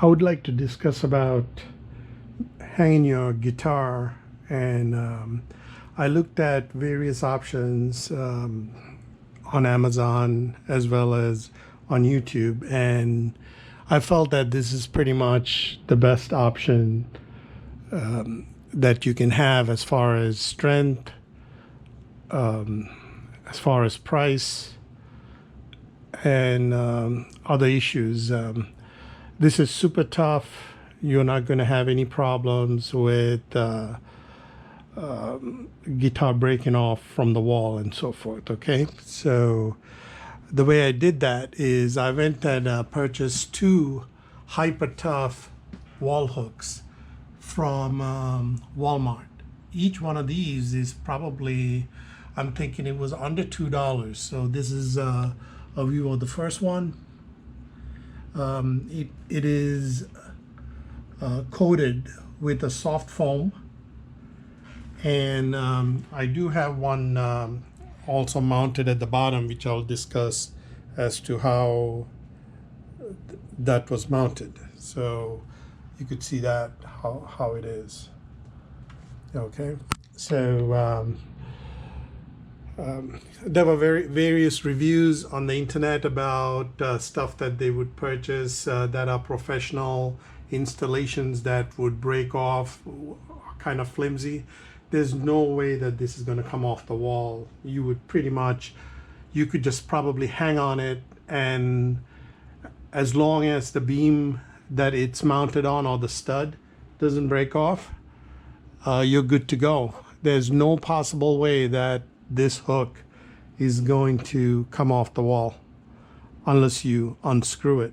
I would like to discuss about hanging your guitar, and I looked at various options on Amazon as well as on YouTube, and I felt that this is pretty much the best option that you can have as far as strength, as far as price, and other issues. This is super tough. You're not going to have any problems with guitar breaking off from the wall and so forth. Okay, so the way I did that is I went and purchased two hyper tough wall hooks from Walmart. Each one of these is probably, I'm thinking it was under $2. So this is a view of the first one. It is coated with a soft foam, and I do have one also mounted at the bottom, which I'll discuss as to how that was mounted. So you could see that how it is. Okay, so there were various reviews on the internet about stuff that they would purchase that are professional installations that would break off, kind of flimsy. There's no way that this is going to come off the wall. You would pretty much, you could just probably hang on it, and as long as the beam that it's mounted on or the stud doesn't break off, you're good to go. There's no possible way that this hook is going to come off the wall unless you unscrew it.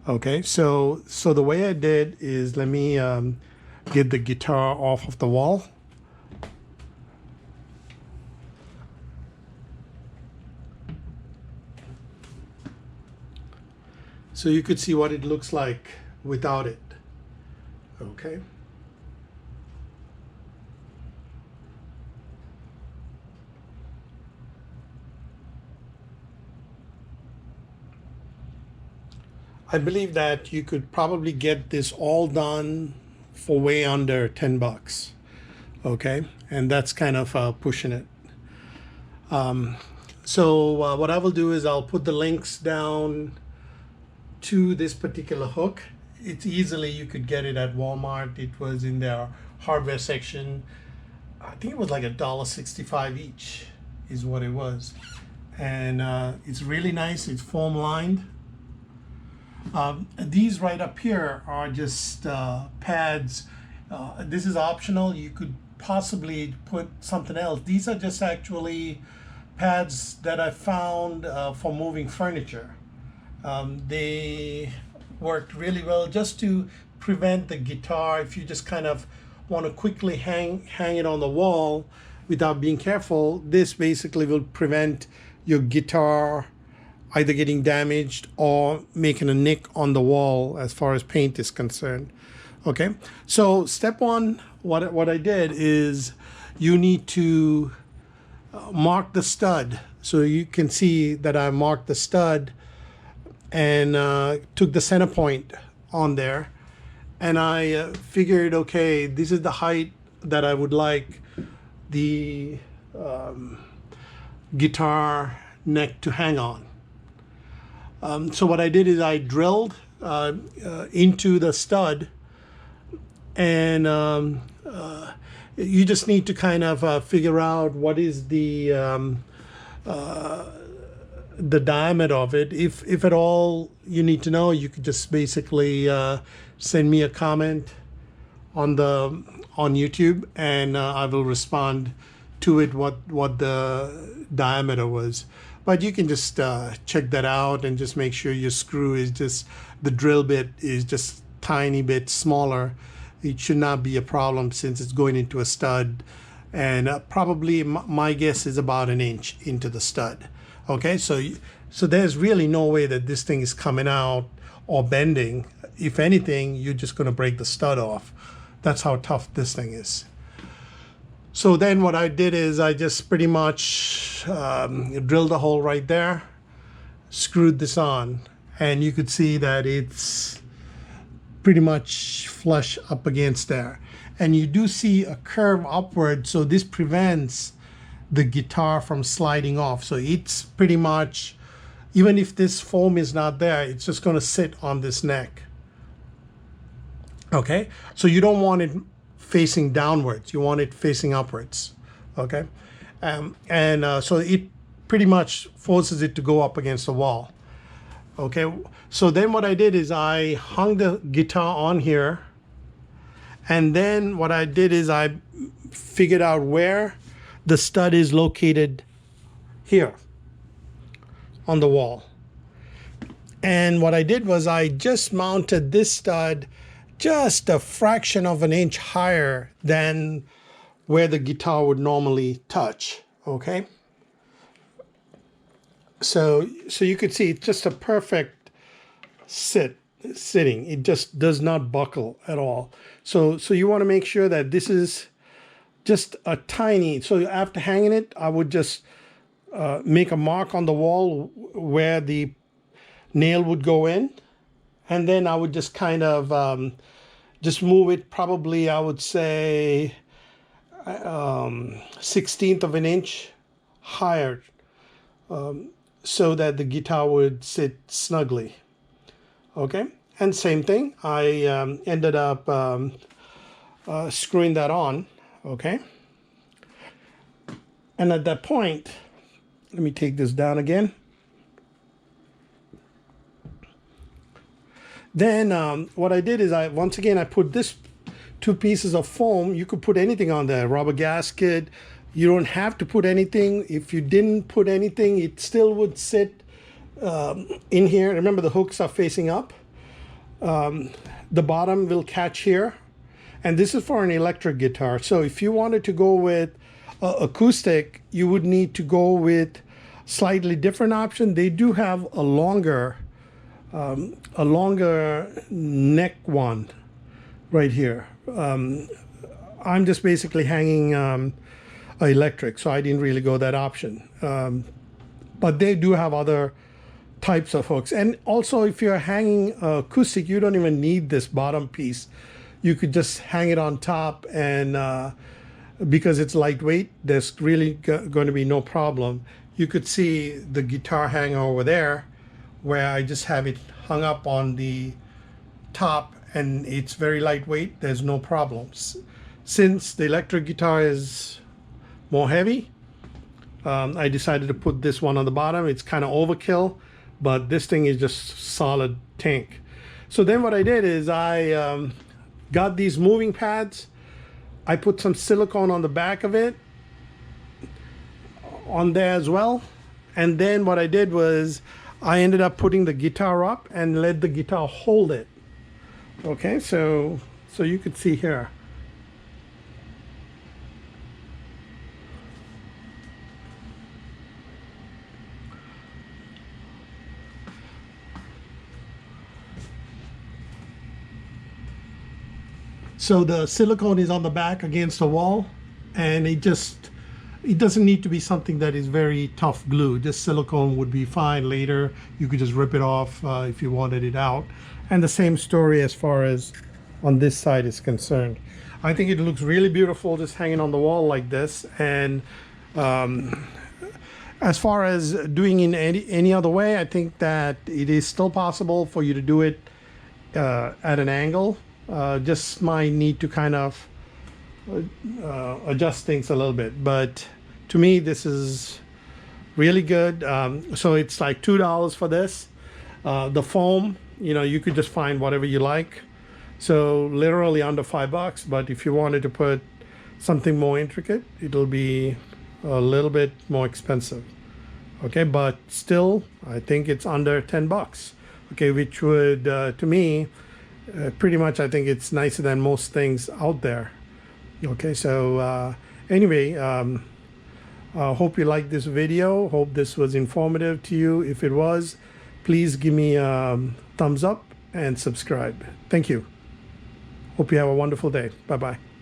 Okay, so the way I did is, let me get the guitar off of the wall. So you could see what it looks like without it. Okay. I believe that you could probably get this all done for way under $10. Okay, and that's kind of pushing it. So what I will do is I'll put the links down to this particular hook. It's easily, you could get it at Walmart. It was in their hardware section. I think it was like $1.65 each is what it was. And it's really nice. It's foam lined. These right up here are just pads. This is optional. You could possibly put something else. These are just actually pads that I found for moving furniture. They worked really well just to prevent the guitar, if you just kind of want to quickly hang it on the wall without being careful. This basically will prevent your guitar either getting damaged or making a nick on the wall as far as paint is concerned. Okay, so step one, what I did is you need to mark the stud. So you can see that I marked the stud and took the center point on there, and I figured, okay, this is the height that I would like the guitar neck to hang on. So what I did is I drilled into the stud, and you just need to kind of figure out what is the diameter of it. If at all you need to know, you could just basically send me a comment on YouTube, and I will respond to it what the diameter was. But you can just check that out and just make sure your screw is just, the drill bit is just tiny bit smaller. It should not be a problem since it's going into a stud, and probably my guess is about 1 inch into the stud. Okay, so there's really no way that this thing is coming out or bending. If anything, you're just going to break the stud off. That's how tough this thing is. So then what I did is I just pretty much drilled a hole right there, screwed this on, and you could see that it's pretty much flush up against there. And you do see a curve upward, so this prevents the guitar from sliding off. So it's pretty much, even if this foam is not there, it's just going to sit on this neck. Okay, so you don't want it facing downwards, you want it facing upwards. Okay, so it pretty much forces it to go up against the wall. Okay, so then what I did is I hung the guitar on here, and then what I did is I figured out where the stud is located here on the wall. And what I did was I just mounted this stud just a fraction of an inch higher than where the guitar would normally touch. Okay, so you could see it's just a perfect sitting. It just does not buckle at all. So you want to make sure that this is just a tiny, so after hanging it, I would just make a mark on the wall where the nail would go in, and then I would just kind of just move it, probably I would say 1/16 of an inch higher, so that the guitar would sit snugly. Okay, and same thing, I ended up screwing that on. Okay, and at that point, let me take this down again. Then what I did is once again I put this 2 pieces of foam. You could put anything on there, rubber gasket. You don't have to put anything. If you didn't put anything, it still would sit in here. Remember, the hooks are facing up. The bottom will catch here. And this is for an electric guitar. So if you wanted to go with acoustic, you would need to go with slightly different option. They do have a longer neck one right here. I'm just basically hanging electric, so I didn't really go that option. But they do have other types of hooks. And also, if you're hanging acoustic, you don't even need this bottom piece. You could just hang it on top, and because it's lightweight, there's really going to be no problem. You could see the guitar hanger over there, where I just have it hung up on the top, and it's very lightweight. There's no problems. Since the electric guitar is more heavy, I decided to put this one on the bottom. It's kind of overkill, but this thing is just solid tank. So then what I did is I got these moving pads. I put some silicone on the back of it, on there as well. And then what I did was I ended up putting the guitar up and let the guitar hold it. Okay, so you could see here. So the silicone is on the back against the wall, and it doesn't need to be something that is very tough glue. Just silicone would be fine. Later you could just rip it off if you wanted it out. And the same story as far as on this side is concerned. I think it looks really beautiful just hanging on the wall like this. And as far as doing in any other way, I think that it is still possible for you to do it at an angle. Just might need to kind of adjust things a little bit, but to me this is really good. So it's like $2 for this. The foam, you could just find whatever you like, so literally under $5. But if you wanted to put something more intricate, it'll be a little bit more expensive. Okay, but still I think it's under $10. Okay, which would to me pretty much, I think it's nicer than most things out there. Okay, so anyway, hope you liked this video. Hope this was informative to you. If it was, please give me a thumbs up and subscribe. Thank you. Hope you have a wonderful day. Bye-bye.